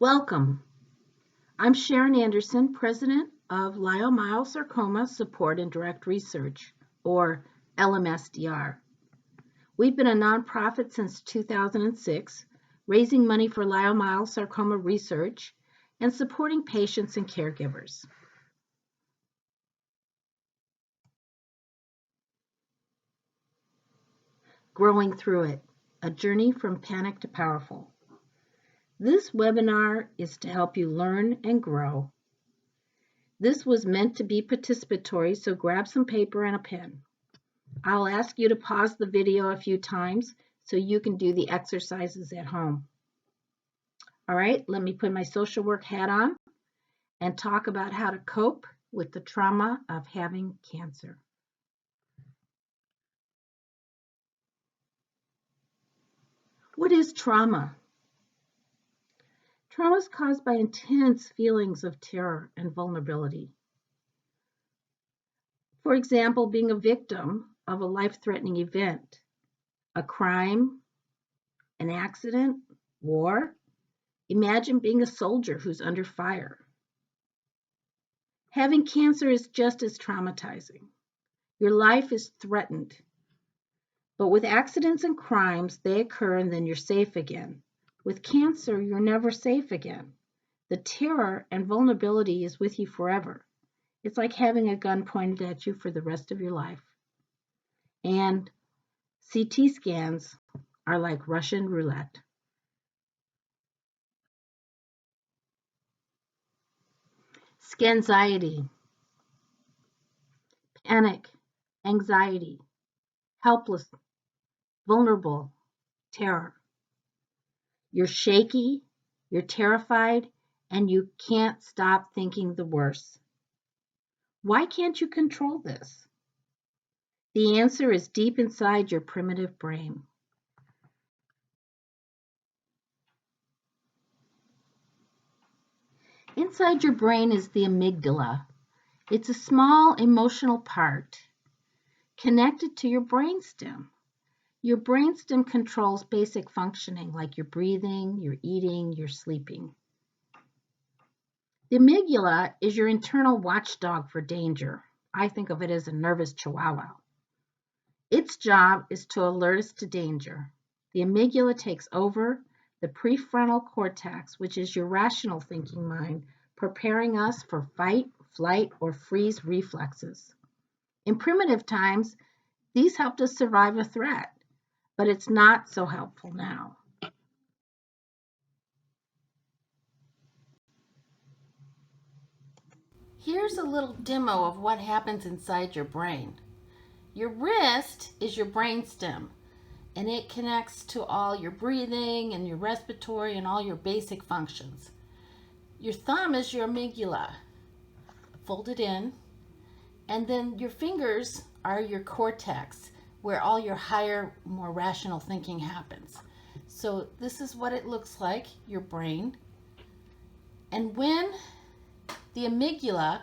Welcome. I'm Sharon Anderson, President of Leiomyosarcoma Support and Direct Research, or LMSDR. We've been a nonprofit since 2006, raising money for leiomyosarcoma research and supporting patients and caregivers. Growing Through It, a journey from panic to powerful. This webinar is to help you learn and grow. This was meant to be participatory, so grab some paper and a pen. I'll ask you to pause the video a few times so you can do the exercises at home. All right, let me put my social work hat on and talk about how to cope with the trauma of having cancer. What is trauma? Trauma is caused by intense feelings of terror and vulnerability. For example, being a victim of a life-threatening event, a crime, an accident, war. Imagine being a soldier who's under fire. Having cancer is just as traumatizing. Your life is threatened. But with accidents and crimes, they occur and then you're safe again. With cancer, you're never safe again. The terror and vulnerability is with you forever. It's like having a gun pointed at you for the rest of your life. And CT scans are like Russian roulette. Scanxiety, panic, anxiety, helpless, vulnerable, terror. You're shaky, you're terrified, and you can't stop thinking the worst. Why can't you control this? The answer is deep inside your primitive brain. Inside your brain is the amygdala. It's a small emotional part connected to your brainstem. Your brainstem controls basic functioning like your breathing, your eating, your sleeping. The amygdala is your internal watchdog for danger. I think of it as a nervous chihuahua. Its job is to alert us to danger. The amygdala takes over the prefrontal cortex, which is your rational thinking mind, preparing us for fight, flight, or freeze reflexes. In primitive times, these helped us survive a threat, but it's not so helpful now. Here's a little demo of what happens inside your brain. Your wrist is your brainstem, and it connects to all your breathing and your respiratory and all your basic functions. Your thumb is your amygdala, folded in, and then your fingers are your cortex, where all your higher, more rational thinking happens. So this is what it looks like, your brain. And when the amygdala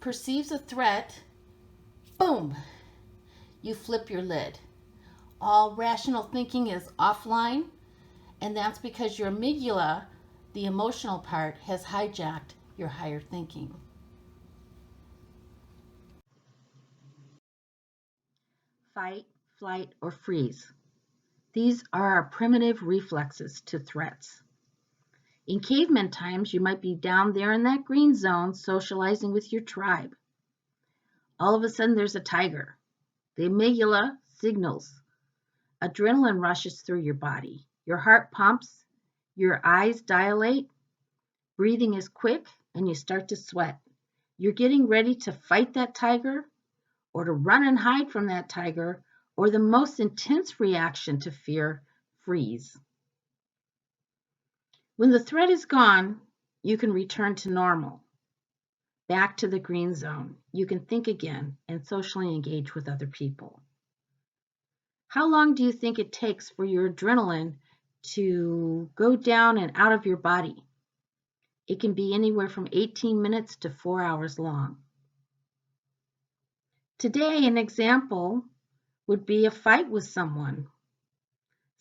perceives a threat, boom, you flip your lid. All rational thinking is offline, and that's because your amygdala, the emotional part, has hijacked your higher thinking. Fight, flight, or freeze. These are our primitive reflexes to threats. In caveman times, you might be down there in that green zone socializing with your tribe. All of a sudden, there's a tiger. The amygdala signals. Adrenaline rushes through your body. Your heart pumps, your eyes dilate, breathing is quick, and you start to sweat. You're getting ready to fight that tiger, or to run and hide from that tiger, or the most intense reaction to fear, freeze. When the threat is gone, you can return to normal, back to the green zone. You can think again and socially engage with other people. How long do you think it takes for your adrenaline to go down and out of your body? It can be anywhere from 18 minutes to 4 hours long. Today, an example would be a fight with someone.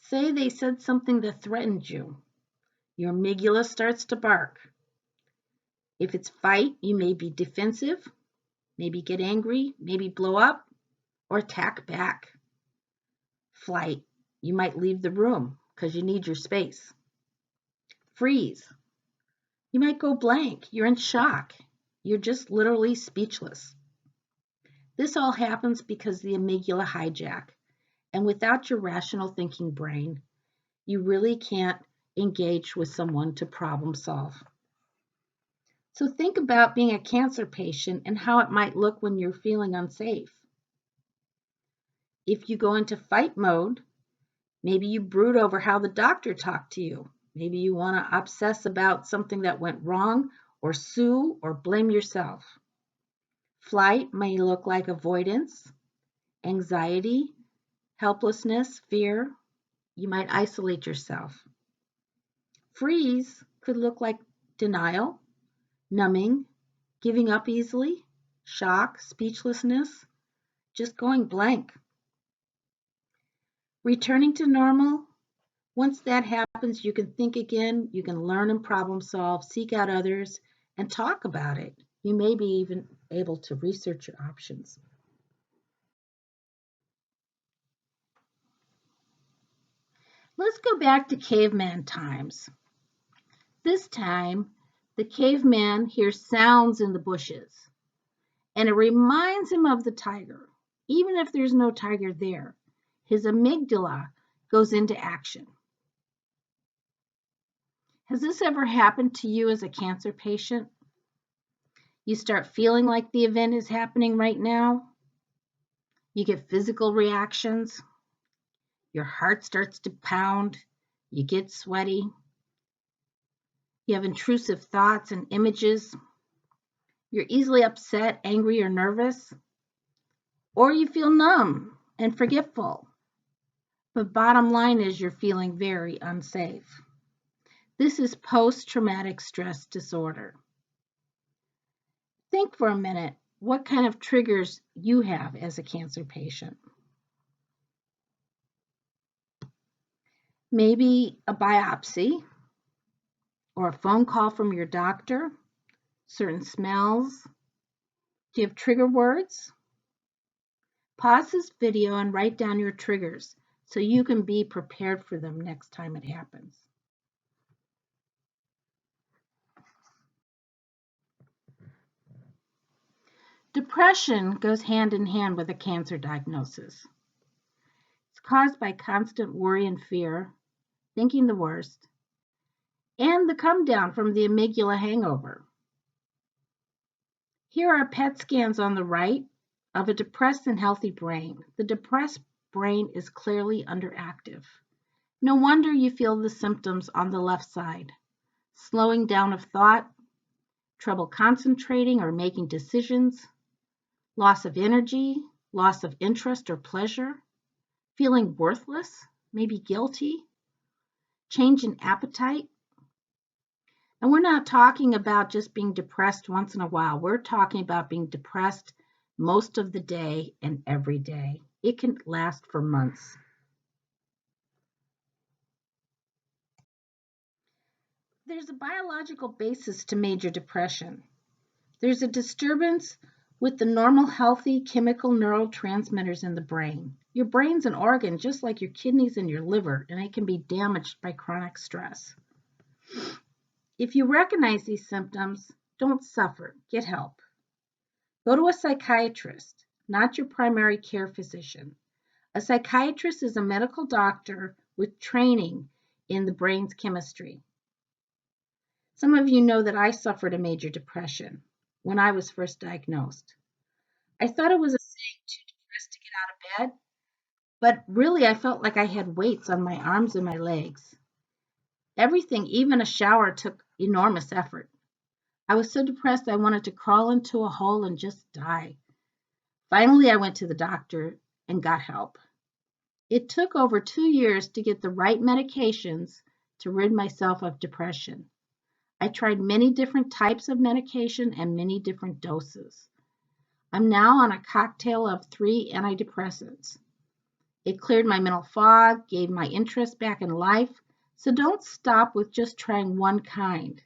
Say they said something that threatened you. Your amygdala starts to bark. If it's fight, you may be defensive, maybe get angry, maybe blow up, or attack back. Flight, you might leave the room because you need your space. Freeze, you might go blank. You're in shock. You're just literally speechless. This all happens because the amygdala hijack. And without your rational thinking brain, you really can't engage with someone to problem solve. So think about being a cancer patient and how it might look when you're feeling unsafe. If you go into fight mode, maybe you brood over how the doctor talked to you. Maybe you want to obsess about something that went wrong, or sue or blame yourself. Flight may look like avoidance, anxiety, helplessness, fear. You might isolate yourself. Freeze could look like denial, numbing, giving up easily, shock, speechlessness, just going blank. Returning to normal, once that happens, you can think again, you can learn and problem solve, seek out others, and talk about it. You may be even able to research your options. Let's go back to caveman times. This time, the caveman hears sounds in the bushes, and it reminds him of the tiger. Even if there's no tiger there, his amygdala goes into action. Has this ever happened to you as a cancer patient? You start feeling like the event is happening right now. You get physical reactions. Your heart starts to pound. You get sweaty. You have intrusive thoughts and images. You're easily upset, angry, or nervous. Or you feel numb and forgetful. But bottom line is you're feeling very unsafe. This is post-traumatic stress disorder. Think for a minute what kind of triggers you have as a cancer patient. Maybe a biopsy or a phone call from your doctor, certain smells. Do you have trigger words? Pause this video and write down your triggers so you can be prepared for them next time it happens. Depression goes hand in hand with a cancer diagnosis. It's caused by constant worry and fear, thinking the worst, and the come down from the amygdala hangover. Here are PET scans on the right of a depressed and healthy brain. The depressed brain is clearly underactive. No wonder you feel the symptoms on the left side: slowing down of thought, trouble concentrating or making decisions, loss of energy, loss of interest or pleasure, feeling worthless, maybe guilty, change in appetite. And we're not talking about just being depressed once in a while. We're talking about being depressed most of the day and every day. It can last for months. There's a biological basis to major depression. There's a disturbance with the normal, healthy chemical neurotransmitters in the brain. Your brain's an organ just like your kidneys and your liver, and it can be damaged by chronic stress. If you recognize these symptoms, don't suffer. Get help. Go to a psychiatrist, not your primary care physician. A psychiatrist is a medical doctor with training in the brain's chemistry. Some of you know that I suffered a major depression when I was first diagnosed. I thought it was a saying too depressed to get out of bed, but really I felt like I had weights on my arms and my legs. Everything, even a shower, took enormous effort. I was so depressed I wanted to crawl into a hole and just die. Finally, I went to the doctor and got help. It took over 2 years to get the right medications to rid myself of depression. I tried many different types of medication and many different doses. I'm now on a cocktail of 3 antidepressants. It cleared my mental fog, gave my interest back in life, So don't stop with just trying one kind.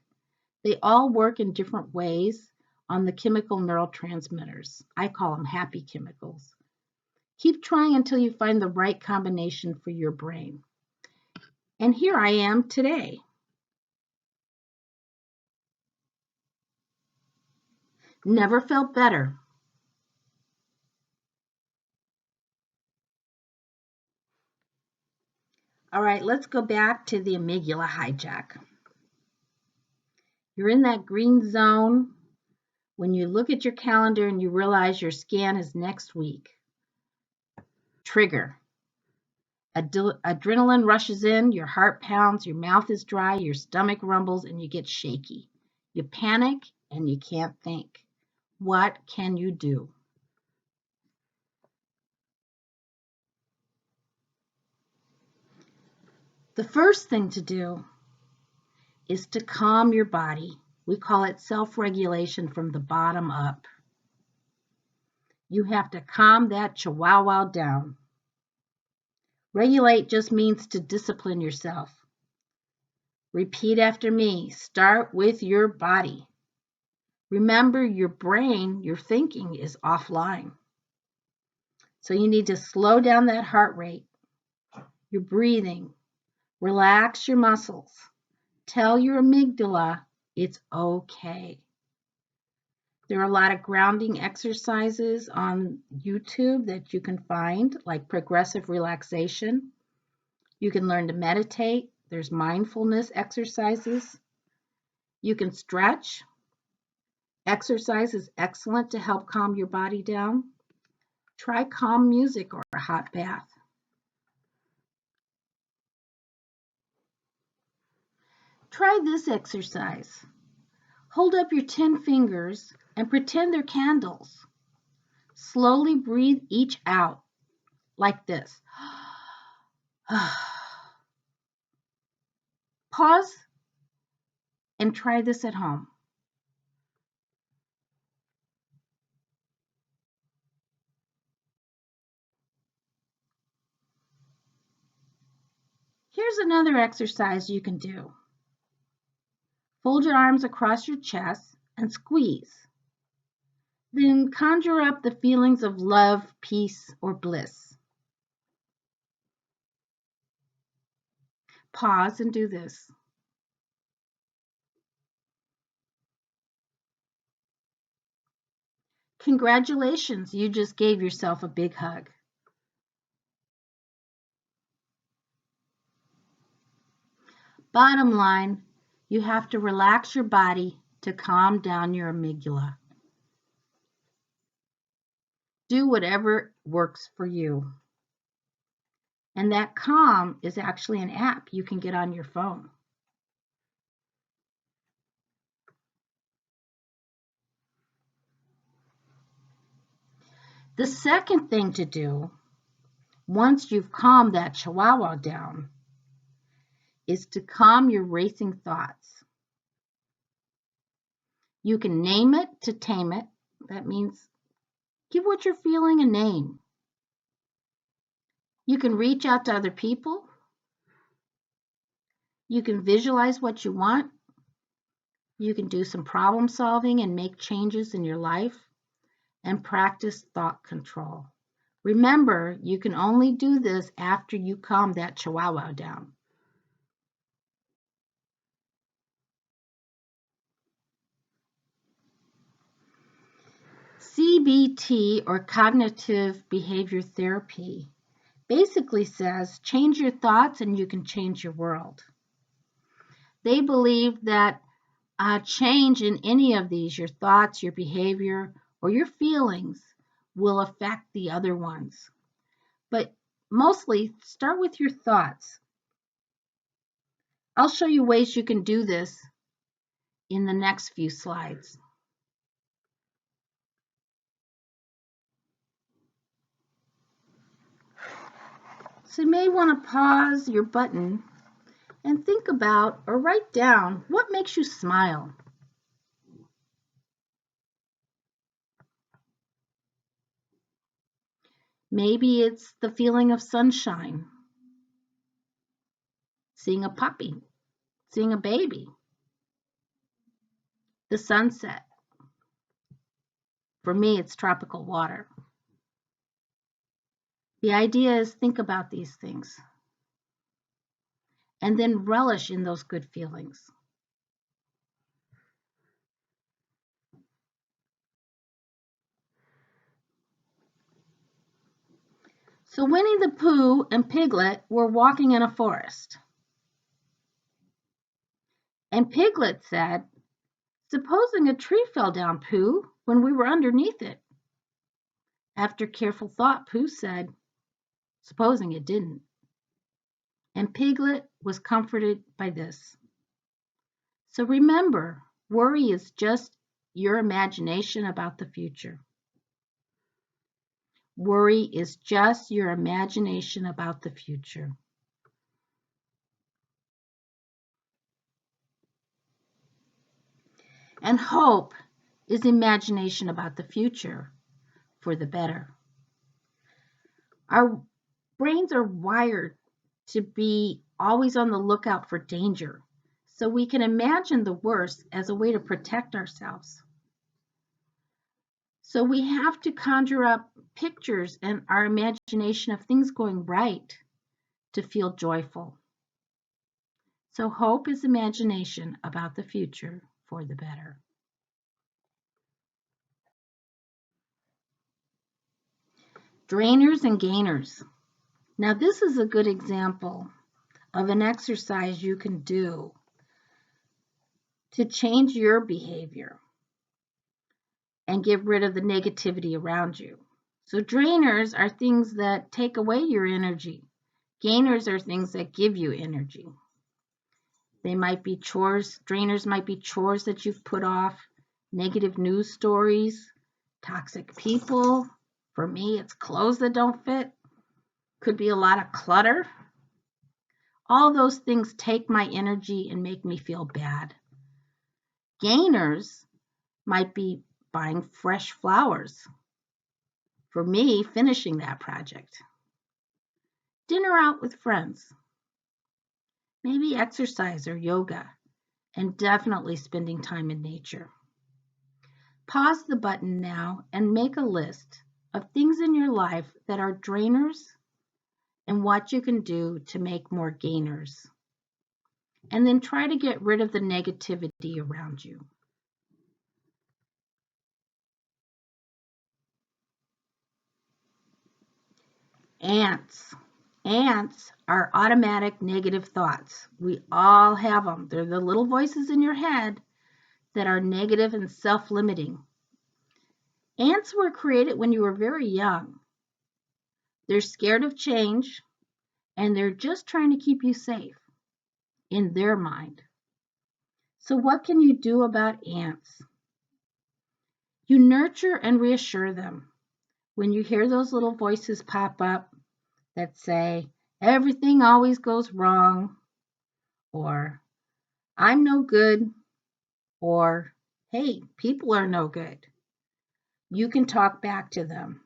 They all work in different ways on the chemical neurotransmitters. I call them happy chemicals. Keep trying until you find the right combination for your brain. And here I am today. Never felt better. All right, let's go back to the amygdala hijack. You're in that green zone when you look at your calendar and you realize your scan is next week. Trigger. Adrenaline rushes in, your heart pounds, your mouth is dry, your stomach rumbles, and you get shaky. You panic and you can't think. What can you do? The first thing to do is to calm your body. We call it self-regulation from the bottom up. You have to calm that chihuahua down. Regulate just means to discipline yourself. Repeat after me. Start with your body. Remember, your brain, your thinking is offline. So you need to slow down that heart rate, your breathing, relax your muscles. Tell your amygdala it's okay. There are a lot of grounding exercises on YouTube that you can find, like progressive relaxation. You can learn to meditate. There's mindfulness exercises. You can stretch. Exercise is excellent to help calm your body down. Try calm music or a hot bath. Try this exercise. Hold up your 10 fingers and pretend they're candles. Slowly breathe each out like this. Pause and try this at home. Here's another exercise you can do. Fold your arms across your chest and squeeze. Then conjure up the feelings of love, peace, or bliss. Pause and do this. Congratulations, you just gave yourself a big hug. Bottom line, you have to relax your body to calm down your amygdala. Do whatever works for you. And that Calm is actually an app you can get on your phone. The second thing to do, once you've calmed that chihuahua down, is to calm your racing thoughts. You can name it to tame it. That means give what you're feeling a name. You can reach out to other people. You can visualize what you want. You can do some problem solving and make changes in your life and practice thought control. Remember, you can only do this after you calm that chihuahua down. CBT, or cognitive behavior therapy, basically says change your thoughts and you can change your world. They believe that change in any of these, your thoughts, your behavior, or your feelings, will affect the other ones. But mostly start with your thoughts. I'll show you ways you can do this in the next few slides. So you may want to pause your button and think about or write down what makes you smile. Maybe it's the feeling of sunshine, seeing a puppy, seeing a baby, the sunset. For me, it's tropical water. The idea is think about these things and then relish in those good feelings. So Winnie the Pooh and Piglet were walking in a forest. And Piglet said, "Supposing a tree fell down, Pooh, when we were underneath it?" After careful thought, Pooh said, "Supposing it didn't." And Piglet was comforted by this. So remember, worry is just your imagination about the future. Worry is just your imagination about the future. And hope is imagination about the future for the better. Our brains are wired to be always on the lookout for danger, so we can imagine the worst as a way to protect ourselves. So we have to conjure up pictures and our imagination of things going right to feel joyful. So hope is imagination about the future for the better. Drainers and gainers. Now this is a good example of an exercise you can do to change your behavior and get rid of the negativity around you. So drainers are things that take away your energy. Gainers are things that give you energy. They might be chores. Drainers might be chores that you've put off, negative news stories, toxic people. For me, it's clothes that don't fit. Could be a lot of clutter. All those things take my energy and make me feel bad. Gainers might be buying fresh flowers. For me, finishing that project. Dinner out with friends. Maybe exercise or yoga, and definitely spending time in nature. Pause the button now and make a list of things in your life that are drainers and what you can do to make more gainers. And then try to get rid of the negativity around you. Ants. Ants are automatic negative thoughts. We all have them. They're the little voices in your head that are negative and self-limiting. Ants were created when you were very young. They're scared of change, and they're just trying to keep you safe in their mind. So what can you do about ants? You nurture and reassure them. When you hear those little voices pop up that say, everything always goes wrong, or I'm no good, or hey, people are no good, you can talk back to them.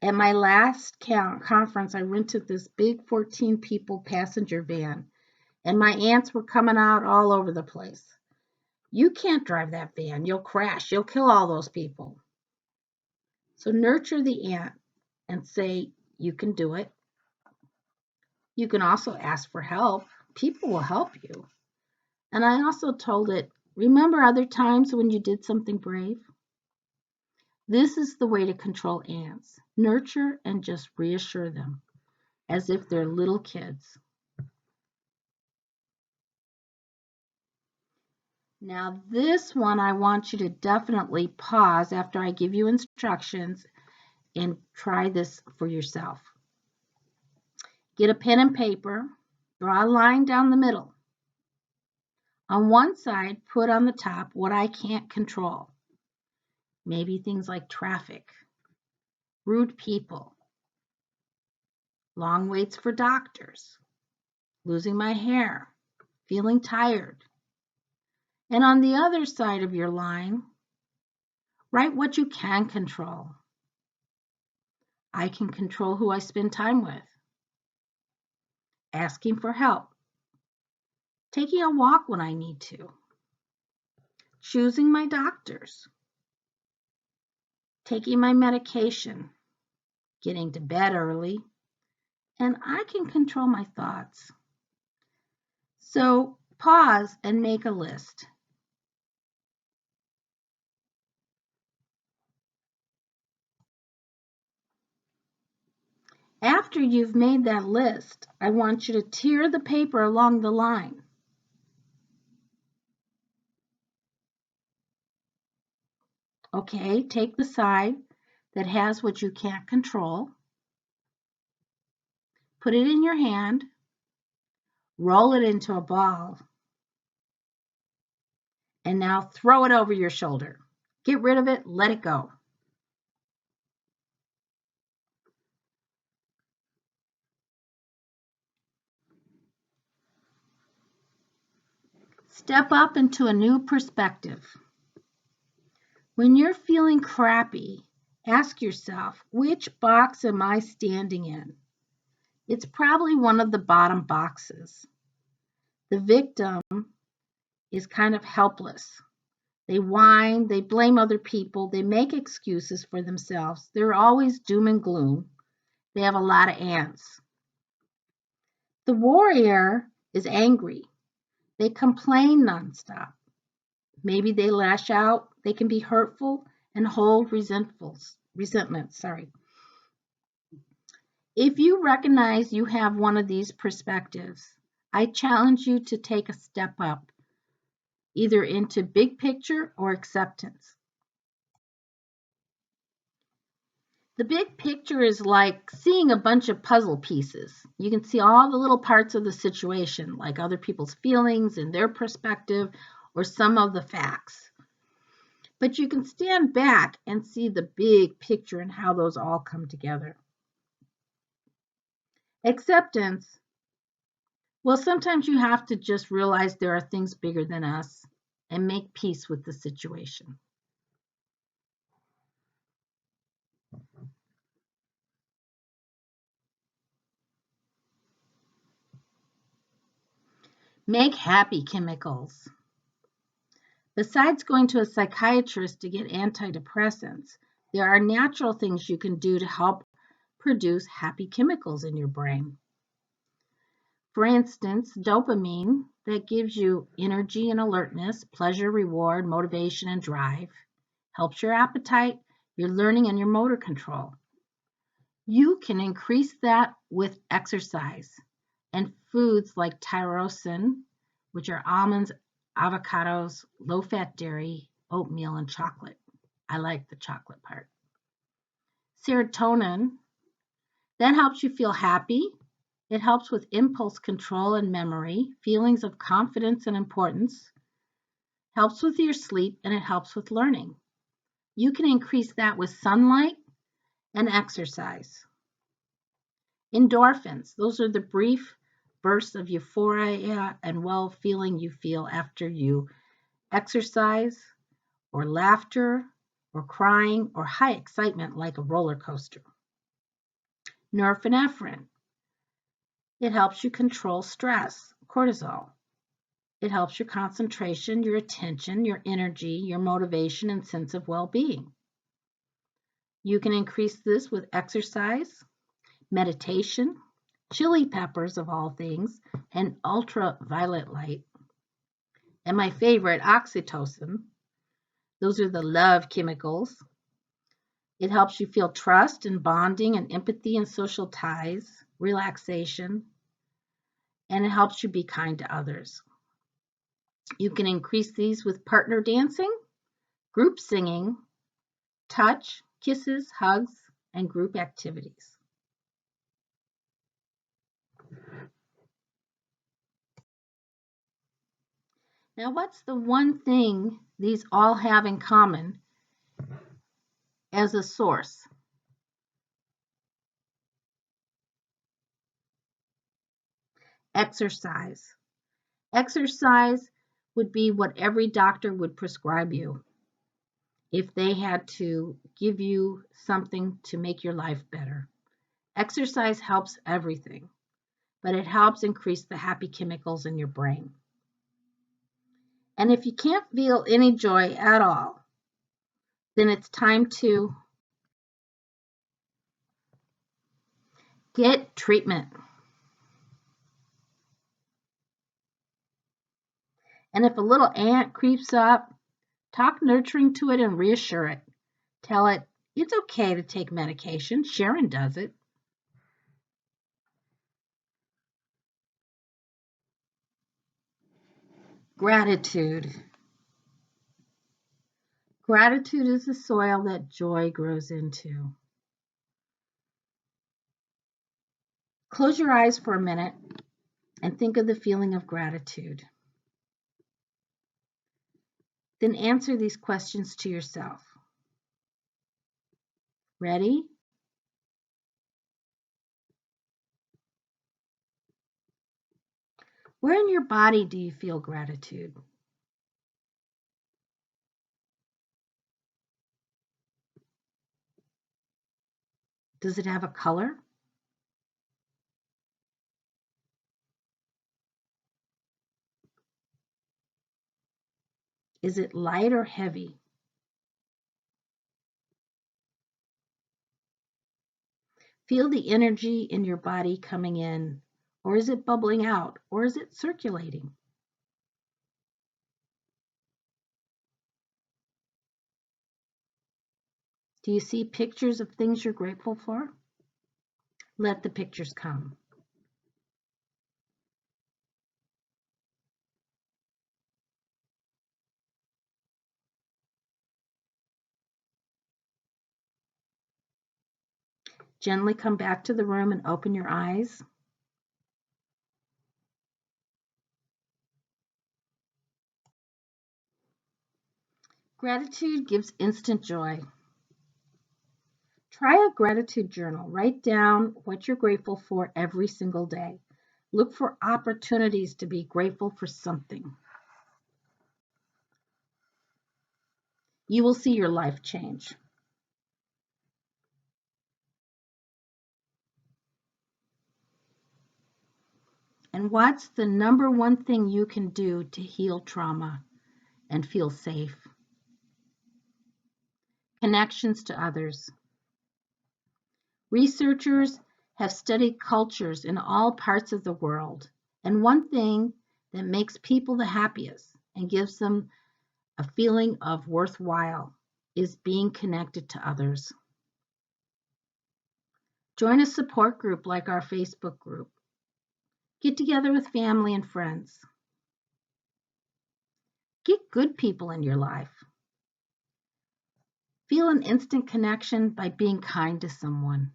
At my last conference, I rented this big 14 people passenger van, and my ants were coming out all over the place. You can't drive that van. You'll crash. You'll kill all those people. So nurture the ant and say, you can do it. You can also ask for help. People will help you. And I also told it, remember other times when you did something brave? This is the way to control ants. Nurture and just reassure them as if they're little kids. Now this one, I want you to definitely pause after I give you instructions and try this for yourself. Get a pen and paper, draw a line down the middle. On one side, put on the top what I can't control. Maybe things like traffic, rude people, long waits for doctors, losing my hair, feeling tired. And on the other side of your line, write what you can control. I can control who I spend time with, asking for help, taking a walk when I need to, choosing my doctors, taking my medication, getting to bed early, and I can control my thoughts. So pause and make a list. After you've made that list, I want you to tear the paper along the line. Okay, take the side that has what you can't control, put it in your hand, roll it into a ball, and now throw it over your shoulder. Get rid of it, let it go. Step up into a new perspective. When you're feeling crappy, ask yourself, which box am I standing in? It's probably one of the bottom boxes. The victim is kind of helpless. They whine, they blame other people, they make excuses for themselves. They're always doom and gloom. They have a lot of ants. The warrior is angry. They complain nonstop. Maybe they lash out. They can be hurtful and hold resentment. If you recognize you have one of these perspectives, I challenge you to take a step up, either into big picture or acceptance. The big picture is like seeing a bunch of puzzle pieces. You can see all the little parts of the situation, like other people's feelings and their perspective, or some of the facts. But you can stand back and see the big picture and how those all come together. Acceptance. Well, sometimes you have to just realize there are things bigger than us and make peace with the situation. Make happy chemicals. Besides going to a psychiatrist to get antidepressants, there are natural things you can do to help produce happy chemicals in your brain. For instance, dopamine, that gives you energy and alertness, pleasure, reward, motivation, and drive, helps your appetite, your learning, and your motor control. You can increase that with exercise and foods like tyrosine, which are almonds, avocados, low-fat dairy, oatmeal, and chocolate. I like the chocolate part. Serotonin, that helps you feel happy. It helps with impulse control and memory, feelings of confidence and importance, helps with your sleep, and it helps with learning. You can increase that with sunlight and exercise. Endorphins, those are the brief bursts of euphoria and well feeling you feel after you exercise, or laughter, or crying, or high excitement like a roller coaster. Norepinephrine, it helps you control stress, cortisol. It helps your concentration, your attention, your energy, your motivation, and sense of well-being. You can increase this with exercise, meditation, chili peppers of all things, and ultraviolet light. And my favorite, oxytocin. Those are the love chemicals. It helps you feel trust and bonding and empathy and social ties, relaxation, and it helps you be kind to others. You can increase these with partner dancing, group singing, touch, kisses, hugs, and group activities. Now, what's the one thing these all have in common as a source? Exercise. Exercise would be what every doctor would prescribe you if they had to give you something to make your life better. Exercise helps everything, but it helps increase the happy chemicals in your brain. And if you can't feel any joy at all, then it's time to get treatment. And if a little ant creeps up, talk nurturing to it and reassure it. Tell it it's okay to take medication. Sharon does it. Gratitude. Gratitude is the soil that joy grows into. Close your eyes for a minute and think of the feeling of gratitude. Then answer these questions to yourself. Ready? Where in your body do you feel gratitude? Does it have a color? Is it light or heavy? Feel the energy in your body coming in, or is it bubbling out, or is it circulating? Do you see pictures of things you're grateful for? Let the pictures come. Gently come back to the room and open your eyes. Gratitude gives instant joy. Try a gratitude journal. Write down what you're grateful for every single day. Look for opportunities to be grateful for something. You will see your life change. And what's the number one thing you can do to heal trauma and feel safe? Connections to others. Researchers have studied cultures in all parts of the world, and one thing that makes people the happiest and gives them a feeling of worthwhile is being connected to others. Join a support group like our Facebook group. Get together with family and friends. Get good people in your life. Feel an instant connection by being kind to someone.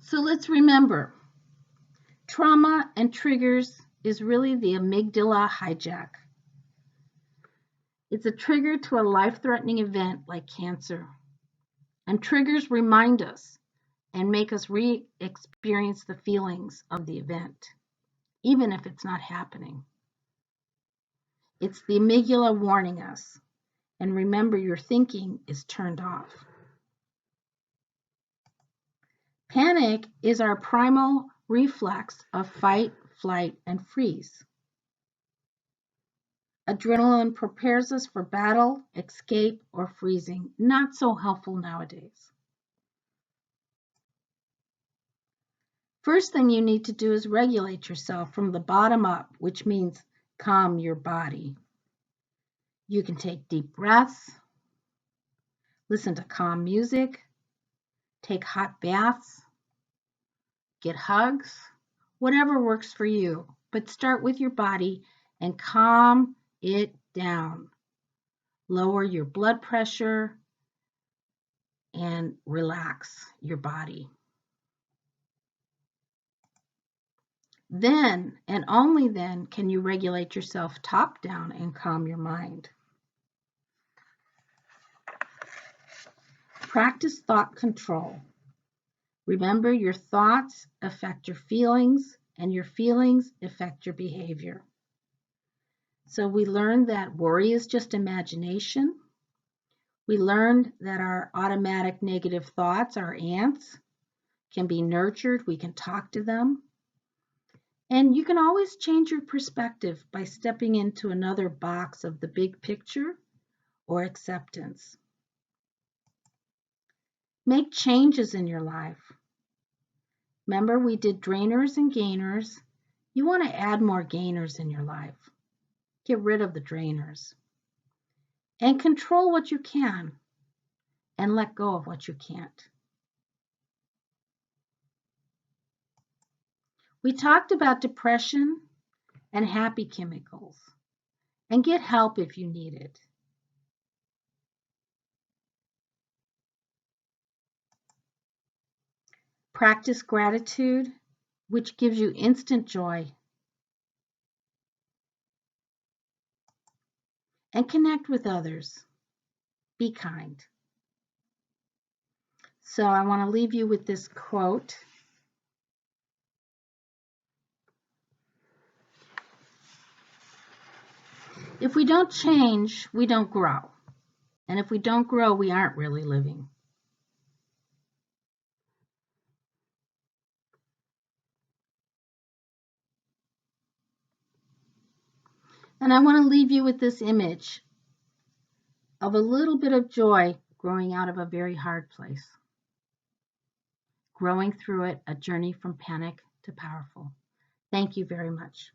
So let's remember, trauma and triggers is really the amygdala hijack. It's a trigger to a life-threatening event like cancer. And triggers remind us and make us re-experience the feelings of the event, even if it's not happening. It's the amygdala warning us. And remember, your thinking is turned off. Panic is our primal reflex of fight, flight, and freeze. Adrenaline prepares us for battle, escape, or freezing. Not so helpful nowadays. First thing you need to do is regulate yourself from the bottom up, which means calm your body. You can take deep breaths, listen to calm music, take hot baths, get hugs, whatever works for you. But start with your body and calm it down. Lower your blood pressure and relax your body. Then, and only then, can you regulate yourself top down and calm your mind. Practice thought control. Remember, your thoughts affect your feelings, and your feelings affect your behavior. So we learned that worry is just imagination. We learned that our automatic negative thoughts are ants. can be nurtured. We can talk to them. And you can always change your perspective by stepping into another box of the big picture or acceptance. Make changes in your life. Remember, we did drainers and gainers. You want to add more gainers in your life. Get rid of the drainers. And control what you can and let go of what you can't. We talked about depression and happy chemicals, and get help if you need it. Practice gratitude, which gives you instant joy. And connect with others. Be kind. So I want to leave you with this quote. If we don't change, we don't grow. And if we don't grow, we aren't really living. And I want to leave you with this image of a little bit of joy growing out of a very hard place. Growing through it, a journey from panic to powerful. Thank you very much.